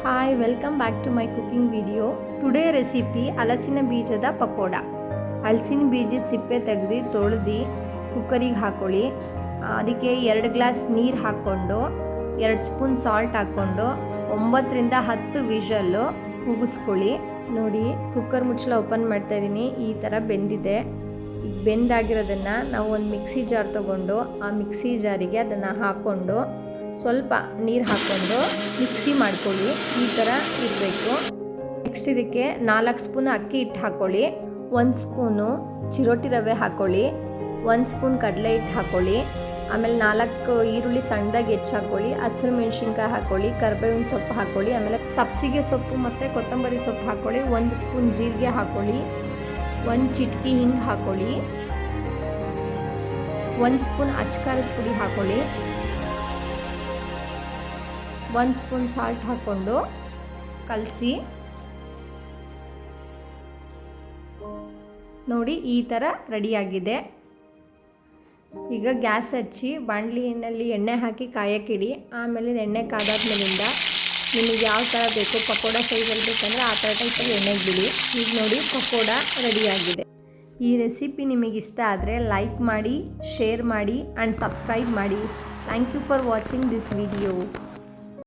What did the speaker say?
Hi, welcome back to my cooking video. Today recipe ಹಲಸಿನ ಬೀಜದ ಪಕೋಡ. ಹಲಸಿನ ಬೀಜದ ಸಿಪ್ಪೆ ತೆಗೆದು ತೊಳೆದು ಕುಕ್ಕರಿಗೆ ಹಾಕ್ಕೊಳ್ಳಿ. ಅದಕ್ಕೆ 2 ಗ್ಲಾಸ್ ನೀರು ಹಾಕ್ಕೊಂಡು 2 ಸ್ಪೂನ್ ಸಾಲ್ಟ್ ಹಾಕ್ಕೊಂಡು 9 ರಿಂದ 10 ವಿಷಲ್ಲು ಕೂಗಿಸ್ಕೊಳ್ಳಿ. ನೋಡಿ, ಕುಕ್ಕರ್ ಮುಚ್ಚಳ ಓಪನ್ ಮಾಡ್ತಾಯಿದ್ದೀನಿ. ಈ ಥರ ಬೆಂದಿದೆ. ಈಗ ಬೆಂದಾಗಿರೋದನ್ನು ನಾವು ಒಂದು ಮಿಕ್ಸಿ ಜಾರ್ ತೊಗೊಂಡು ಆ ಮಿಕ್ಸಿ ಜಾರಿಗೆ ಅದನ್ನು ಹಾಕ್ಕೊಂಡು ಸ್ವಲ್ಪ ನೀರು ಹಾಕ್ಕೊಂಡು ಮಿಕ್ಸಿ ಮಾಡ್ಕೊಳ್ಳಿ. ಈ ಥರ ಇರಬೇಕು. ನೆಕ್ಸ್ಟ್ ಇದಕ್ಕೆ 4 ಸ್ಪೂನ್ ಅಕ್ಕಿ ಹಿಟ್ಟು ಹಾಕ್ಕೊಳ್ಳಿ, 1 ಸ್ಪೂನು ಚಿರೋಟಿ ರವೆ ಹಾಕ್ಕೊಳ್ಳಿ, 1 ಸ್ಪೂನ್ ಕಡಲೆ ಹಿಟ್ಟು ಹಾಕ್ಕೊಳ್ಳಿ, ಆಮೇಲೆ 4 ಈರುಳ್ಳಿ ಸಣ್ಣದಾಗಿ ಹಾಕ್ಕೊಳ್ಳಿ, ಹಸಿರು ಮೆಣಸಿನ್ಕಾಯಿ ಹಾಕ್ಕೊಳ್ಳಿ, ಕರಿಬೇವಿನ ಸೊಪ್ಪು ಹಾಕ್ಕೊಳ್ಳಿ, ಆಮೇಲೆ ಸಬ್ಸಿಗೆ ಸೊಪ್ಪು ಮತ್ತು ಕೊತ್ತಂಬರಿ ಸೊಪ್ಪು ಹಾಕ್ಕೊಳ್ಳಿ, 1 ಸ್ಪೂನ್ ಜೀರಿಗೆ ಹಾಕ್ಕೊಳ್ಳಿ, 1 ಚಿಟಿಕೆ ಹಿಂಗೆ ಹಾಕ್ಕೊಳ್ಳಿ, 1 ಸ್ಪೂನ್ ಅಚ್ಕಾರದ ಪುಡಿ ಹಾಕ್ಕೊಳ್ಳಿ, 1 ಸ್ಪೂನ್ ಸಾಲ್ಟ್ ಹಾಕ್ಕೊಂಡು ಕಲಸಿ. ನೋಡಿ, ಈ ಥರ ರೆಡಿಯಾಗಿದೆ. ಈಗ ಗ್ಯಾಸ್ ಹಚ್ಚಿ ಬಾಣಲಿನಲ್ಲಿ ಎಣ್ಣೆ ಹಾಕಿ ಕಾಯಕ್ಕಿಡಿ. ಆಮೇಲೆ ಎಣ್ಣೆ ಕಾದಾದ್ಮೇಲಿಂದ ನಿಮಗೆ ಯಾವ ಥರ ಬೇಕು, ಪಕೋಡ ಸೈಜಲ್ಲಿ ಬೇಕಂದರೆ ಆ ಥರ ಟೈಪಲ್ಲಿ ಎಣ್ಣೆಗೆ ಬಿಡಿ. ಈಗ ನೋಡಿ, ಪಕೋಡ ರೆಡಿಯಾಗಿದೆ. ಈ ರೆಸಿಪಿ ನಿಮಗೆ ಇಷ್ಟ ಆದರೆ ಲೈಕ್ ಮಾಡಿ, ಶೇರ್ ಮಾಡಿ ಆ್ಯಂಡ್ ಸಬ್ಸ್ಕ್ರೈಬ್ ಮಾಡಿ. Thank you for watching this video.